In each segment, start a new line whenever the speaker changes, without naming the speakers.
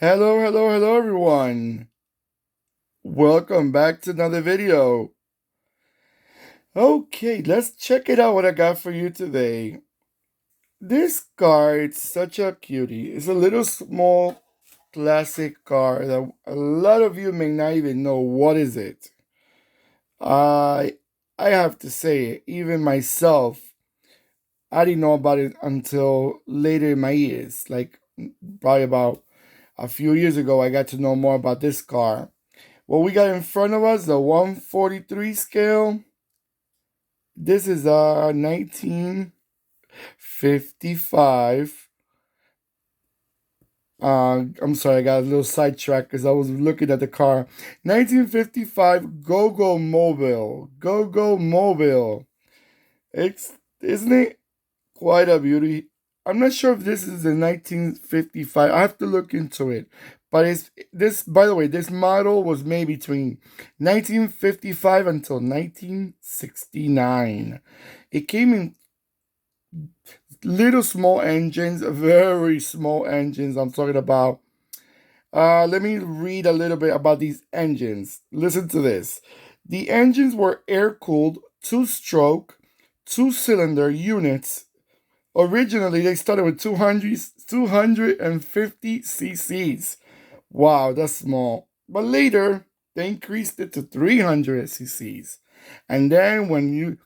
Hello, hello, hello, everyone. Welcome back to another video. Okay, let's check it out what I got for you today. This car, it's such a cutie. It's a little small classic car that a lot of you may not even know what is it. I I have to say, even myself, I didn't know about it until later in my years. Like probably about a few years ago, I got to know more about this car. What we got in front of us, the 143 scale. This is a 1955. I'm sorry, I got a little sidetracked because I was looking at the car. 1955 Goggomobil. Goggomobil. It's isn't it quite a beauty? I'm not sure if this is a 1955. I have to look into it. But it's this, by the way, this model was made between 1955 until 1969. It came in little small engines, very small engines. I'm talking about. Let me read a little bit about these engines. Listen to this. The engines were air cooled, two stroke, two cylinder units. Originally, they started with 250 cc's. Wow, that's small. But later, they increased it to 300 cc's. And then when you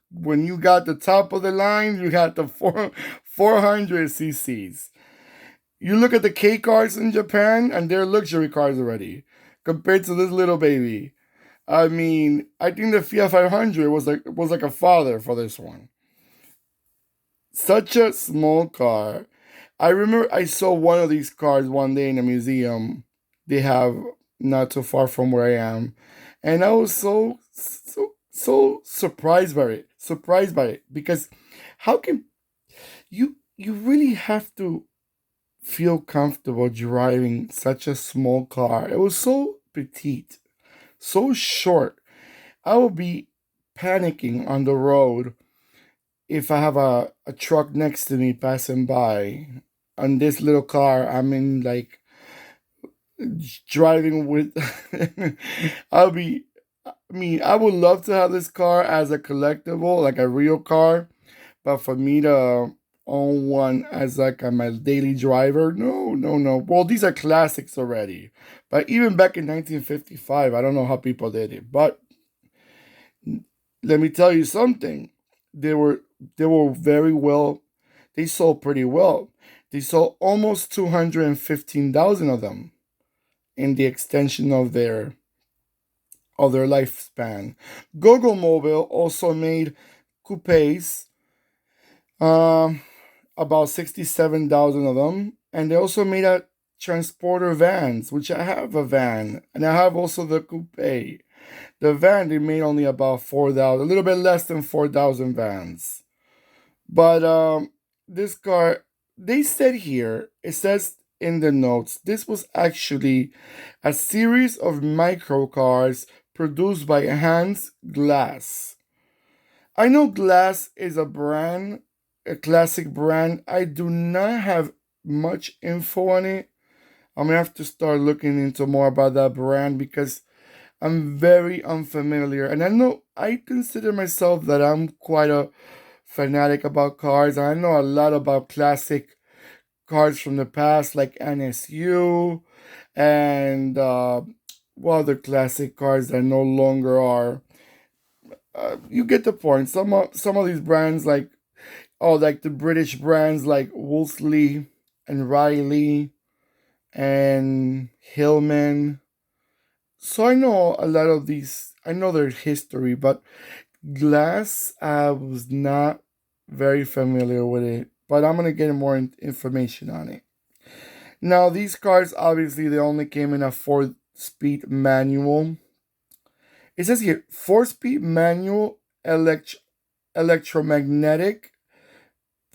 got the top of the line, you got the 400 cc's. You look at the K cars in Japan, and they're luxury cars already, compared to this little baby. I mean, I think the Fiat 500 was like a father for this one. Such a small car. I remember I saw one of these cars one day in a museum they have not too far from where I am. And I was so surprised by it. Surprised by it. Because how can you really have to feel comfortable driving such a small car? It was so petite, so short. I would be panicking on the road if I have a truck next to me passing by. On this little car, I'm in like driving with. I'll be. I mean, I would love to have this car as a collectible, like a real car, but for me to own one as like my daily driver, no, no, no. Well, these are classics already, but even back in 1955, I don't know how people did it, but let me tell you something. They were they were very well. They sold pretty well. They sold almost 215,000 of them in the extension of their lifespan. Goggomobil also made coupes, um, about 67,000 of them, and they also made a transporter vans, which I have a van, and I have also the coupe. The van they made only about 4,000, a little bit less than 4,000 vans. But this car, they said here, it says in the notes, this was actually a series of microcars produced by Hans Glass. I know Glass is a brand, a classic brand. I do not have much info on it. I'm gonna have to start looking into more about that brand because I'm very unfamiliar. And I know I consider myself that I'm quite a fanatic about cars. I know a lot about classic cars from the past, like NSU and well, other classic cars that no longer are. You get the point. Some of these brands, like like the British brands, like Wolseley and Riley and Hillman. So I know a lot of these. I know their history, but Glass, I was not very familiar with it, but I'm gonna get more information on it. Now, these cars obviously they only came in a four-speed manual. It says here four-speed manual electromagnetic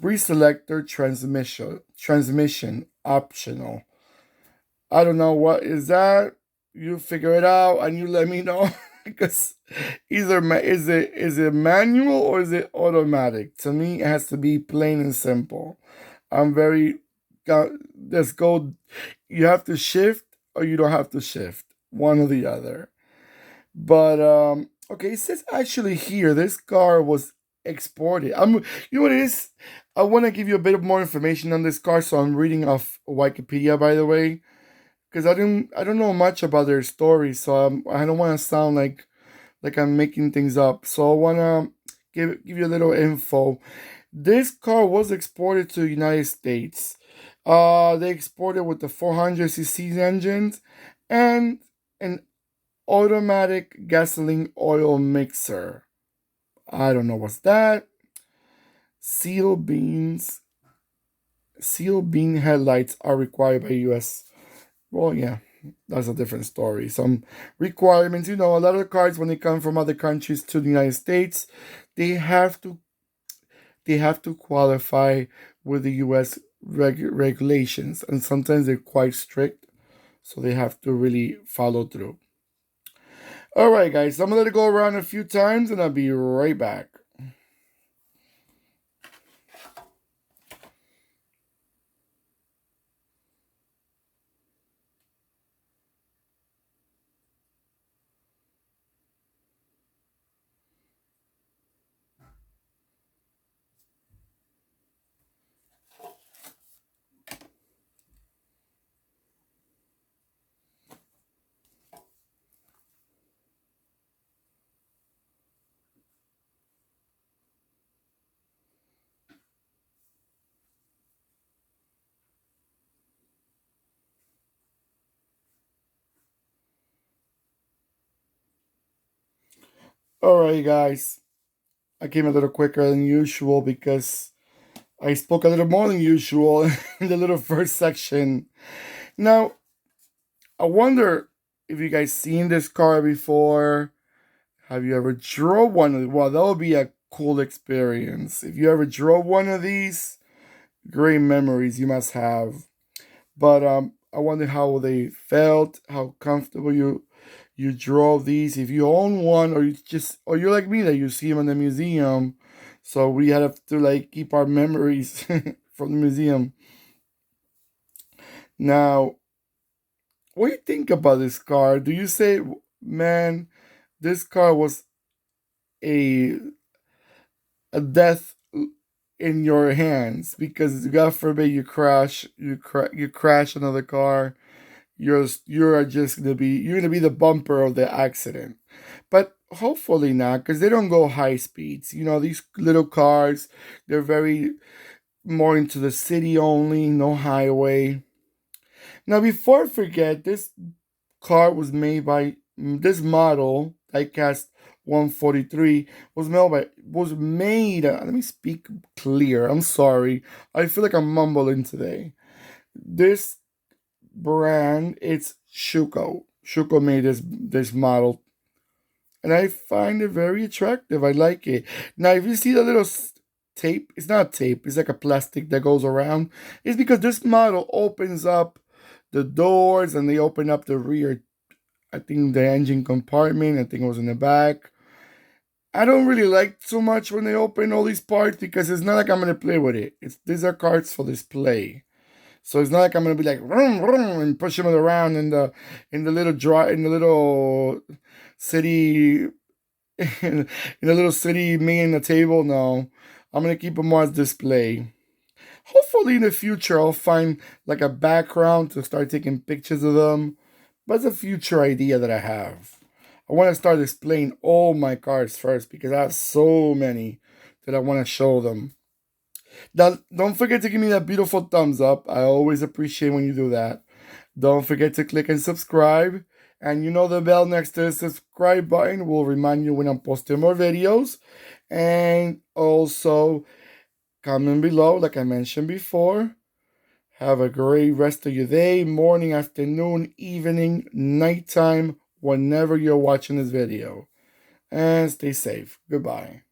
pre-selector transmission optional. I don't know what is that. You figure it out and you let me know because either is it manual or is it automatic? To me, it has to be plain and simple. I'm very let's go. You have to shift or you don't have to shift. One or the other. But okay, it says actually here this car was exported. You know what it is? I want to give you a bit of more information on this car, so I'm reading off Wikipedia, by the way, because I don't know much about their story, so I don't want to sound like I'm making things up. So I want to give you a little info. This car was exported to the United States. They exported with the 400cc engines and an automatic gasoline oil mixer. I don't know what's that. Seal beans. Seal bean headlights are required by US. Well, yeah, that's a different story. Some requirements, a lot of the cars when they come from other countries to the United States, they have to they have to qualify with the US regulations, and sometimes they're quite strict, so they have to really follow through. All right, guys, I'm gonna let it go around a few times, and I'll be right back. All right, guys, I came a little quicker than usual because I spoke a little more than usual in the little first section. Now, I wonder if you guys seen this car before. Have you ever drove one of these? Well, that would be a cool experience. If you ever drove one of these, great memories you must have. But I wonder how they felt, how comfortable you drove these. If you own one, or you're like me that you see them in the museum, so we have to like keep our memories from the museum. Now, what do you think about this car? Do you say, man, this car was a a death in your hands because God forbid you crash another car, you're gonna be the bumper of the accident. But hopefully not, because they don't go high speeds. These little cars, they're very more into the city only, no highway. Now, before I forget, this car was made by this model, Diecast 143, was made. Let me speak clear. I'm sorry. I feel like I'm mumbling today. This brand, it's Schuco. Schuco made this model, and I find it very attractive. I like it. Now, if you see the little tape, it's not tape. It's like a plastic that goes around. It's because this model opens up the doors and they open up the rear. I think the engine compartment. I think it was in the back. I don't really like too much when they open all these parts because it's not like I'm gonna play with it. These are cards for display. So it's not like I'm gonna be like vroom, vroom, and pushing it around in the little city in the little city me in the table. No, I'm gonna keep them more as display. Hopefully in the future I'll find like a background to start taking pictures of them. But it's a future idea that I have. I want to start displaying all my cards first because I have so many that I want to show them. Now, don't forget to give me that beautiful thumbs up. I always appreciate when you do that. Don't forget to click and subscribe. And the bell next to the subscribe button will remind you when I'm posting more videos. And also, comment below, like I mentioned before. Have a great rest of your day, morning, afternoon, evening, nighttime, whenever you're watching this video. And stay safe. Goodbye.